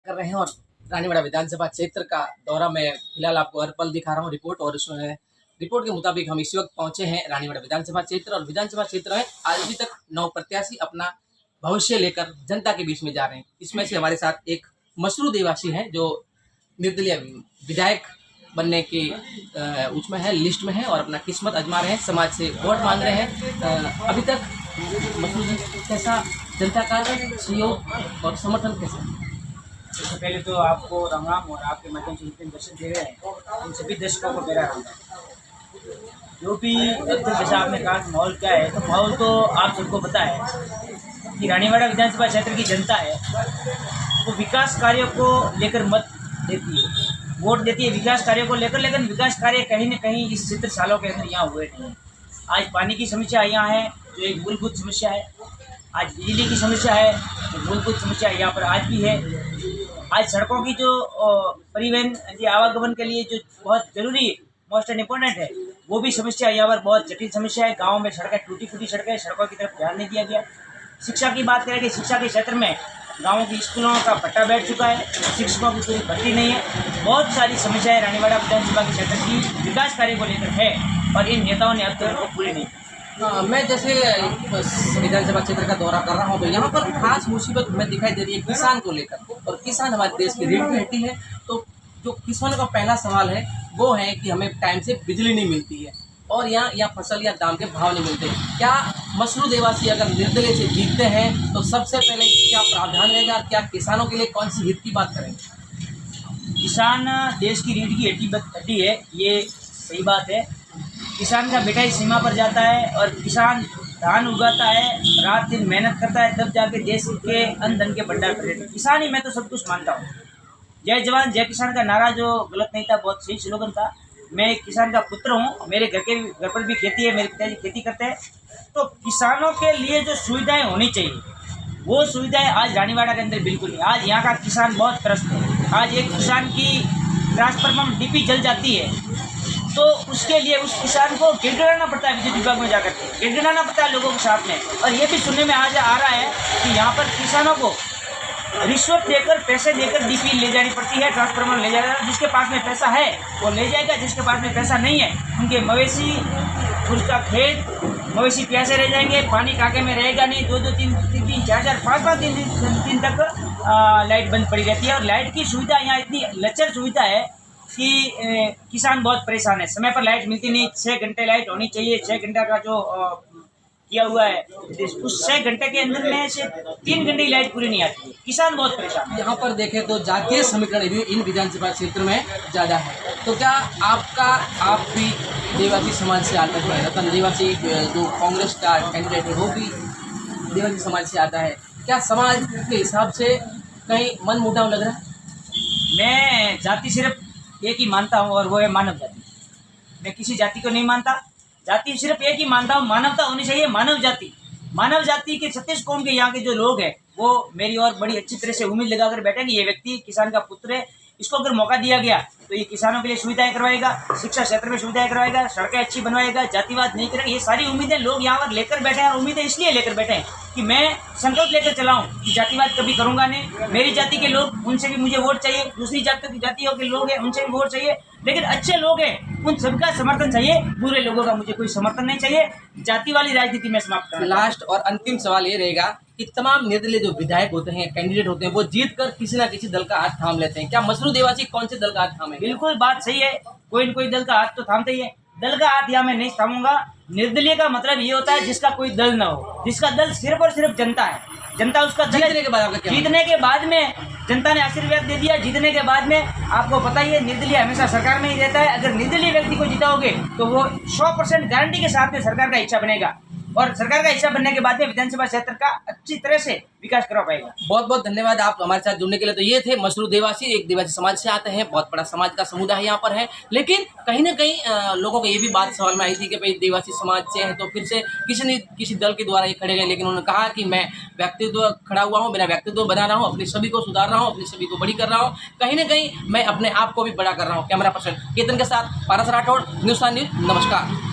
कर रहे हैं और रानीवाड़ा विधानसभा क्षेत्र का दौरा मैं फिलहाल आपको हर पल दिखा रहा हूँ रिपोर्ट। और उसमें रिपोर्ट के मुताबिक हम इस वक्त पहुंचे हैं रानीवाड़ा विधानसभा क्षेत्र, और विधानसभा क्षेत्र में आज भी तक 9 प्रत्याशी अपना भविष्य लेकर जनता के बीच में जा रहे हैं। इसमें से हमारे साथ एक मसरू देवासी हैं जो निर्दलीय विधायक बनने की उसमें है, लिस्ट में है, और अपना किस्मत आजमा रहे हैं, समाज से वोट मांग रहे हैं। अभी तक मसरू जी कैसा जनता का सहयोग और समर्थन कैसा? सबसे पहले तो आपको राम राम, और आपके माध्यम से जितने दर्शक दे रहे हैं उन सभी दर्शकों को मेरा राम राम। जो भी जैसा आपने कहा माहौल क्या है, तो माहौल तो आप सबको पता है कि रानीवाड़ा विधानसभा क्षेत्र की जनता है वो विकास कार्यों को लेकर मत देती है, वोट देती है विकास कार्यों को लेकर, लेकिन विकास कार्य कहीं न कहीं इस 70 सालों के अंदर यहाँ हुए नहीं है। आज पानी की समस्या यहाँ है जो एक मूलभूत समस्या है, आज बिजली की समस्या है जो मूलभूत समस्या यहाँ पर आज भी है, आज सड़कों की जो परिवहन आवागमन के लिए जो बहुत जरूरी मोस्ट एंड इम्पोर्टेंट है वो भी समस्या यहाँ पर बहुत जटिल समस्या है। गाँव में सड़कें टूटी फूटी सड़कें, सड़कों की तरफ ध्यान नहीं दिया गया। शिक्षा की बात करें कि शिक्षा के क्षेत्र में गाँवों की स्कूलों का पट्टा बैठ चुका है, शिक्षकों की पूरी भर्ती नहीं है। बहुत सारी समस्याएं रानीवाड़ा विधानसभा के क्षेत्र की विकास कार्य को लेकर है और इन नेताओं ने अब तक वो पूरी नहीं की। मैं जैसे विधानसभा क्षेत्र का दौरा कर रहा हूँ तो यहाँ पर खास मुसीबत हमें दिखाई दे रही है किसान को लेकर, और किसान हमारे देश की रीढ़ की हड्डी है। तो जो किसानों का पहला सवाल है वो है कि हमें टाइम से बिजली नहीं मिलती है और यहाँ फसल या दाम के भाव नहीं मिलते। क्या मसरू देवासी अगर निर्दलीय से जीतते हैं तो सबसे पहले क्या प्रावधान रहेगा, क्या किसानों के लिए कौन सी हित की बात करेंगे? किसान देश की रीढ़ की हड्डी है, ये सही बात है। किसान का बेटा ही सीमा पर जाता है और किसान धान उगाता है, रात दिन मेहनत करता है, तब जाके देश के अन्न धन के भंडार पर रहते हैं। किसान ही मैं तो सब कुछ मानता हूँ। जय जवान जय किसान का नारा जो गलत नहीं था, बहुत सही स्लोगन था। मैं किसान का पुत्र हूँ, मेरे घर पर भी खेती है, मेरे पिताजी खेती करते हैं। तो किसानों के लिए जो सुविधाएं होनी चाहिए वो सुविधाएं आज रानीवाड़ा के अंदर बिल्कुल नहीं। आज यहाँ का किसान बहुत त्रस्त है। आज एक किसान की ट्रांसफार्मर डीपी जल जाती है तो उसके लिए उस किसान को गिड़गिड़ाना पड़ता है, विद्युत विभाग में जाकर के गिड़गिड़ाना पड़ता है लोगों के साथ में। और ये भी सुनने में आज आ रहा है कि यहाँ पर किसानों को रिश्वत देकर पैसे देकर डीपी ले जानी पड़ती है, ट्रांसफार्मर ले जाएगा। जिसके पास में पैसा है वो ले जाएगा, जिसके पास में पैसा नहीं है उनके मवेशी, उसका खेत, मवेशी प्यासे रह जाएंगे, पानी काके में रहेगा नहीं। 2-2, 3-3, 4-4, 5-5 दिन तक लाइट बंद पड़ी रहती है। और लाइट की सुविधा यहाँ इतनी लचर सुविधा है कि किसान बहुत परेशान है। समय पर लाइट मिलती नहीं, 6 घंटे लाइट होनी चाहिए। 6 घंटा का जो किया हुआ है उस 6 घंटे के अंदर में से 3 घंटे की लाइट पूरी नहीं आती है। किसान बहुत परेशान है। यहाँ पर देखें तो जातीय समीकरण भी इन विधानसभा क्षेत्र में ज़्यादा है। तो क्या आप भी देवासी समाज से आते हैं? रतन देवासी जो कांग्रेस का कैंडिडेट है वो भी देवासी समाज से आता है। क्या समाज के हिसाब से कहीं मन मुटाव लग रहा है? मैं जाति सिर्फ एक ही मानता हूँ और वो है मानव जाति। मैं किसी जाति को नहीं मानता, जाति सिर्फ एक ही मानता हूँ, मानवता होनी चाहिए। मानव जाति के 36 कौम के यहाँ के जो लोग हैं वो मेरी और बड़ी अच्छी तरह से उम्मीद लगाकर बैठेंगे। ये व्यक्ति किसान का पुत्र है, इसको अगर मौका दिया गया तो ये किसानों के लिए सुविधाएं करवाएगा, शिक्षा क्षेत्र में सुविधाएं करवाएगा, सड़कें अच्छी बनवाएगा, जातिवाद नहीं करेगा। ये सारी उम्मीदें लोग यहाँ पर लेकर बैठे हैं और उम्मीदें इसलिए लेकर बैठे हैं कि मैं संकल्प लेकर चला हूँ कि जातिवाद कभी करूँगा नहीं। मेरी जाति के लोग, उनसे भी मुझे वोट चाहिए, दूसरी जातियों के लोग हैं उनसे भी वोट चाहिए, लेकिन अच्छे लोग हैं उन सबका समर्थन चाहिए, बुरे लोगों का मुझे कोई समर्थन नहीं चाहिए। जाति वाली राजनीति में समाप्त करना। लास्ट और अंतिम सवाल ये रहेगा कि तमाम निर्दलीय जो विधायक होते हैं, कैंडिडेट होते हैं, वो जीत कर किसी ना किसी दल का हाथ थाम लेते हैं। क्या मसरू देवासी कौन से दल का हाथ थामे? बिल्कुल बात सही है, कोई न कोई दल का हाथ तो थामते ही है। दल का हाथ यहाँ मैं नहीं थामूंगा। निर्दलीय का मतलब ये होता है जिसका कोई दल ना हो, जिसका दल सिर्फ और सिर्फ जनता है। जनता उसका जीतने के बाद आपका क्या? जीतने के बाद में जनता ने आशीर्वाद दे दिया, जीतने के बाद में आपको पता ही है निर्दलीय हमेशा सरकार में ही रहता है। अगर निर्दलीय व्यक्ति को जिताओगे तो वो 100% गारंटी के साथ में सरकार का हिस्सा बनेगा और सरकार का हिस्सा बनने के बाद में विधानसभा क्षेत्र का अच्छी तरह से विकास करवा पाएगा। बहुत बहुत धन्यवाद आप हमारे साथ जुड़ने के लिए। तो ये थे मसरू देवासी, एक देवासी समाज से आते हैं, बहुत बड़ा समाज का समुदाय यहाँ पर है। लेकिन कहीं ना कहीं लोगों को ये भी बात सवाल में आई थी कि भाई देवासी समाज से हैं तो फिर से किसी दल के द्वारा ये खड़े गए। लेकिन उन्होंने कहा कि मैं व्यक्तित्व खड़ा हुआ हूँ, मेरा व्यक्तित्व बना रहा हूँ, अपनी सभी को सुधार रहा हूँ, अपनी सभी को बड़ी कर रहा हूँ। कहीं ना कहीं मैं अपने आप को भी बड़ा कर रहा हूँ। कैमरा पर्सन केतन के साथ पारस राठौड़, न्यूज़ 7 न्यूज़। नमस्कार।